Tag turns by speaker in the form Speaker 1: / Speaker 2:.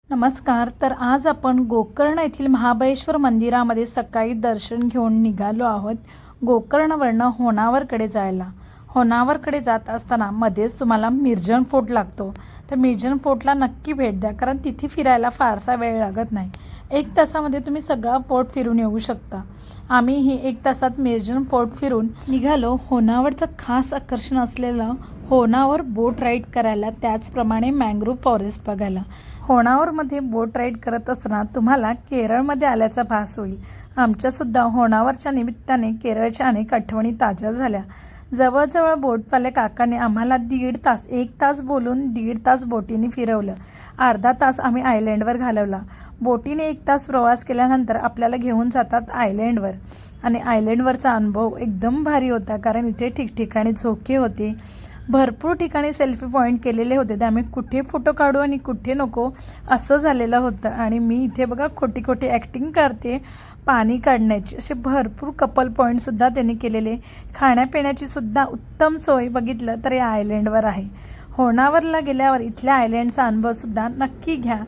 Speaker 1: नमस्कार. तर आज आपण गोकर्ण येथील महाबळेश्वर मंदिरामध्ये सकाळी दर्शन घेऊन निघालो आहोत गोकर्णवरनं होनावरकडे जायला. होनावरकडे जात असताना मध्येच तुम्हाला मिर्जन फोर्ट लागतो. तर मिर्जन फोर्टला नक्की भेट द्या, कारण तिथे फिरायला फारसा वेळ लागत नाही. 1 तासामध्ये तुम्ही सगळा फोर्ट फिरून येऊ शकता. आम्हीही 1 तासात मिर्जन फोर्ट फिरून निघालो. होनावरचं खास आकर्षण असलेलं होनावर बोट राईड करायला, त्याचप्रमाणे मँग्रोव्ह फॉरेस्ट बघायला. होनावरमध्ये बोट राईड करत असताना तुम्हाला केरळमध्ये आल्याचा भास होईल. आमच्यासुद्धा होनावरच्या निमित्ताने केरळच्या अनेक आठवणी ताज्या झाल्या. जवळजवळ बोटवाल्या काकाने आम्हाला 1.5 तास 1 तास बोलून 1.5 तास बोटीने फिरवलं. अर्धा तास आम्ही आयलँडवर घालवला. बोटीने 1 तास प्रवास केल्यानंतर आपल्याला घेऊन जातात आयलँडवर, आणि आयलँडवरचा अनुभव एकदम भारी होता, कारण इथे ठिकठिकाणी झोके होते. भरपूर ठिकाणी सेल्फी पॉईंट केलेले होते. तर आम्ही कुठे फोटो काढू आणि कुठे नको असं झालेलं होतं. आणि मी इथे बघा खोटी खोटी ॲक्टिंग करते पाणी काढण्याची. असे भरपूर कपल पॉईंटसुद्धा त्यांनी केलेले. खाण्यापिण्याची सुद्धा उत्तम सोय बघितलं तर या आयलँडवर आहे. होनावरला गेल्यावर इथल्या आयलँडचा अनुभवसुद्धा नक्की घ्या.